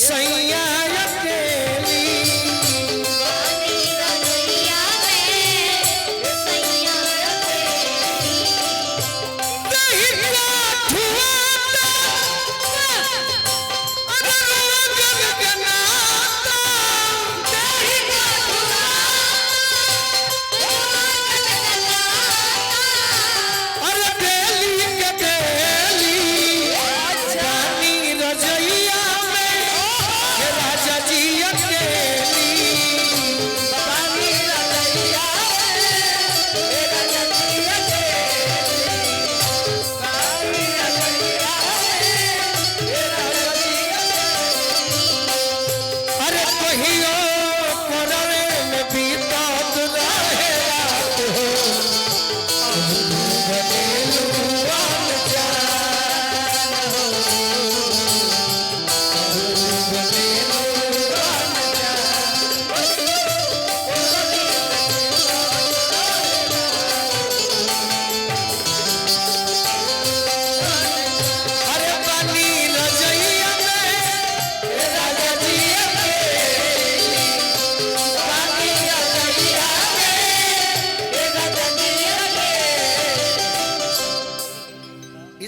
सैया अकेली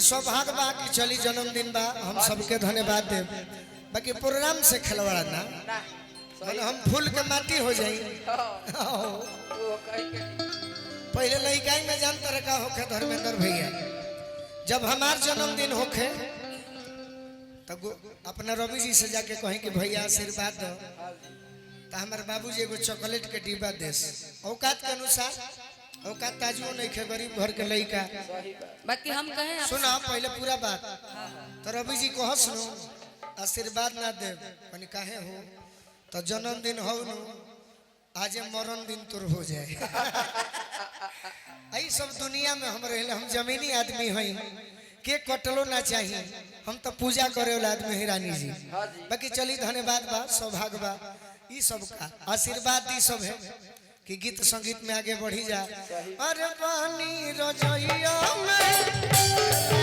सौभाग्य बा कि चली जन्मदिन बा हम सबके धन्यवाद दे बाकी प्रोग्राम से खिलवाड़ा ना हम फूल के माटी हो जाई पहले लड़काई में जानता रखा होखे धर्मेंद्र भैया जब हमार जन्मदिन होखे तब अपना रवि जी से जाके कहें कि भैया आशीर्वाद दो तो हमारे बाबूजी एगो चॉकलेट के डिब्बा देस औकात के अनुसार औकात ताजुओ नहीं खे गरीब घर के लड़का बाकी हम कहें सुना पहले पूरा बात तो रवि जी को हंसनो आशीर्वाद ना दे कनी काहे हो तो जन्मदिन हो नु आज मरण दिन तोर हो जाए आई सब दुनिया में हम रहले हम जमीनी आदमी हई के कटलो ना चाहिए हम तो पूजा करे वाला आदमी है रानी जी बाकी चली धन्यवाद बा सौभाग्य बा ई सब का आशीर्वाद दी सब है कि गीत संगीत में आगे बढ़ी जा अरे पानी रजइया में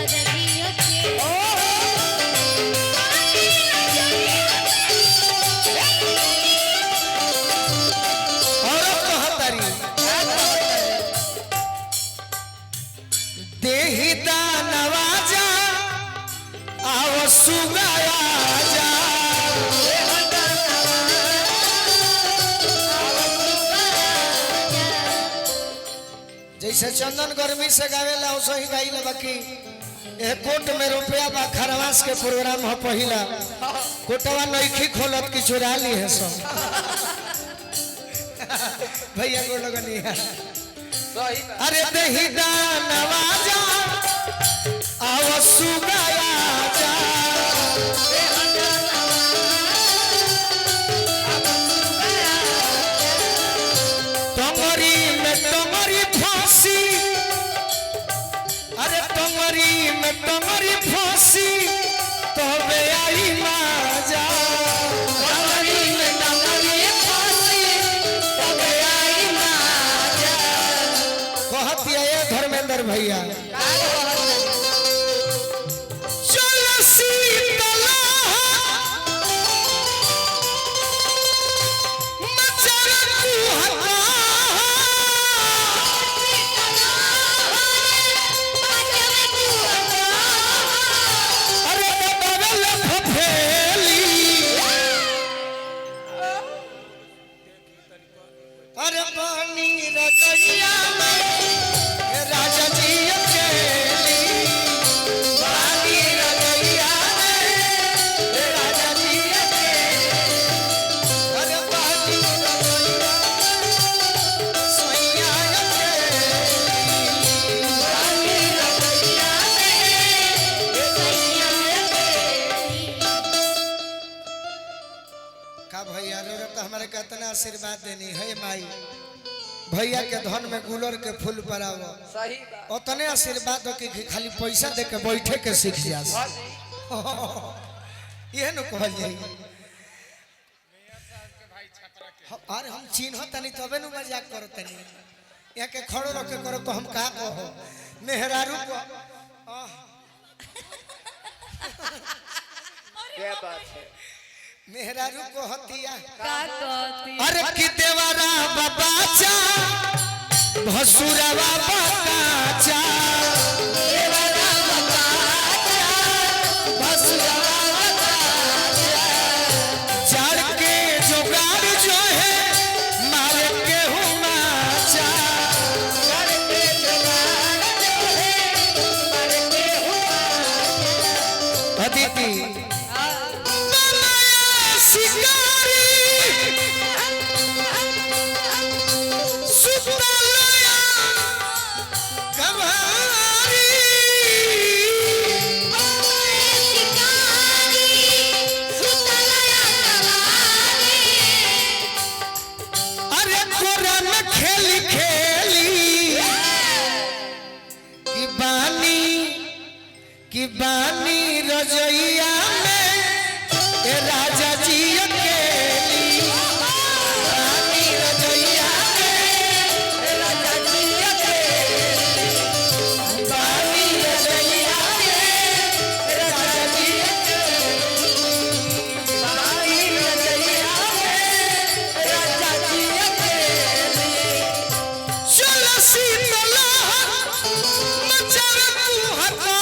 और कहतरी देहि दानवाजा आव सुगाया जा जैसे चंदन गर्मी से गावेला वैसे ही गाइला बाकी ए कोट में रुपया बा खरवास के प्रोग्राम हो पहिला कोटवा नइखी खोलत की चुरा ली है सब भैया को लगनी है अरे देहि दानवाजा आव सुगाया जा तंगरी में तंगरी फांसी अरे तंगरी में तंगरी फांसी तबे आई माजा तंगरी में तंगरी फांसी तबे आई माजा कहती है धर्मेंद्र भैया चल सीतला अरे पानी रजइया में राजा जी अकेली पानी रजइया में राजा जी अकेली अरे पानी रजइया सैया अकेली पानी रजइया में सैया अकेली का भैया रो तो हमारे कितना आशीर्वाद देनी है माई भैया के धन में गुलर के फूल परावो सही बात उतने आशीर्वाद हो कि खाली पैसा दे के बैठे के सीख जा ये न कहल जाई अरे हम चिन्ह तनी तबे नु मजाक करो तनी यहाँ के खड़ो रख के करो तो हम का कहो मेहरारू को क्या बात है मेहरारू को हतिया का कहती अरे कि देवरा बाबाचा भसुरवा बाबाचा देवरा बाबाचा भसुरवा बाबाचा चार के जुगाड़ जो है मारे के हुमाचा कर के जुगाड़ जो है मर के हुआ अदिति कि बानी रजैया में ए राजा जी अकेली बानी रजैया में ए राजा जी अकेली बानी रजैया में ए राजा जी अकेली बानी रजैया में ए राजा जी अकेली चलो शीतला मचावे तू हटा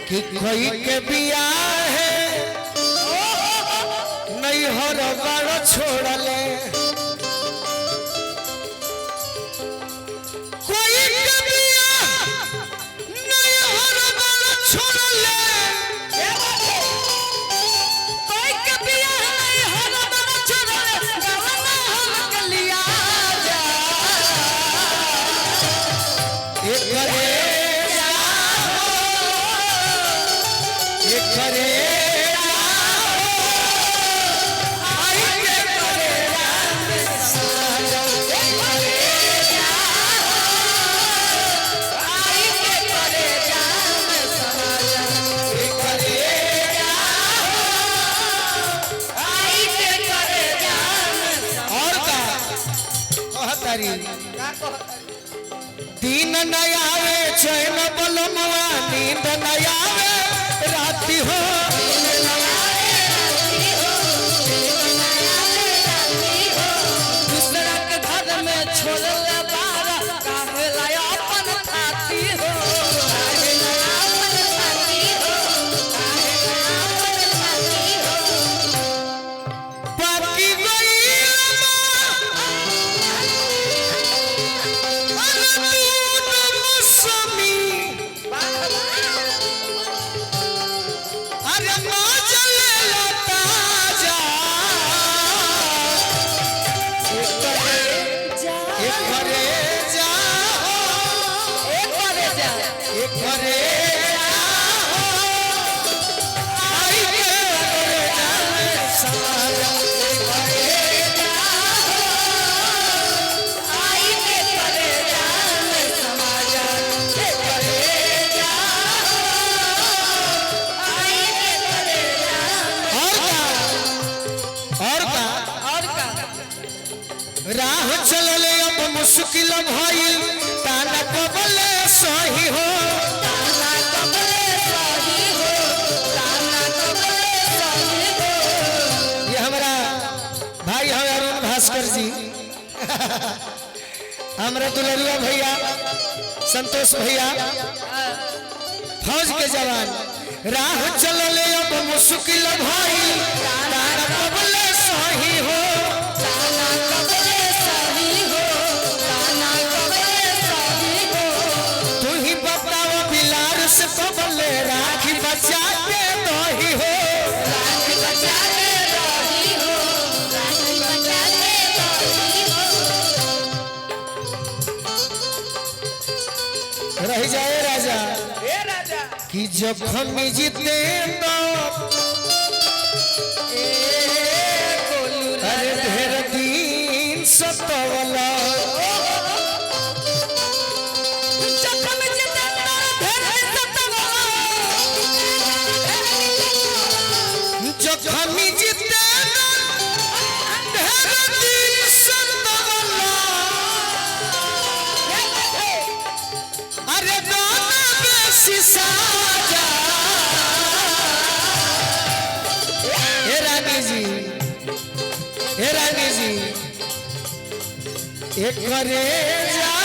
कि कोई के बिया है नहीं हो रबाड़ छोड़ले कोई के बिया नहीं हो रबाड़ छोड़ले कोई के बिया नहीं हो रबाड़ छोड़ले गवना हम के लिया जा एक करे करे आई के करे साजा करे आई के करे जान समाजा करे आई के करे जान और का कहतारी दिन न आवे चैन बलमवा नींद न आवे राती हो दूसरा के घर में छोड़ले बारा काहे लाया अपन खाती हो काहे लाया अपन खाती हो काहे लाया अपन खाती हो बाकी गई अरे माँ चले लता जा एक करे जा एक करे जा एक करे आई के करे जा सारा आई के करे जान समाजा करे जा आई के करे जान और का और का राह चलले अब मुश्किल भइल ताना कबले सही हो ताना कबले सही हो ताना कबले सही हो ये हमारा भाई है अरुण भास्कर जी हमारा दुलरुआ भैया संतोष भैया फौज के जवान राह चलले अब मुश्किल भइल ताना कबले सही हो ताना कबले सही हो ताना कबले सही हो तू ही बताओ बिलार से कबले राखी बचा के दही हो राखी बचा के रही हो राखी बचा के रही हो रह जाए राजा कि जखम जीते तो अरे ढेर दिन सतवला जखम जीते ढेर दिन सतवला अरे दोनों बेसी साजा हे रानी जी एक करे जा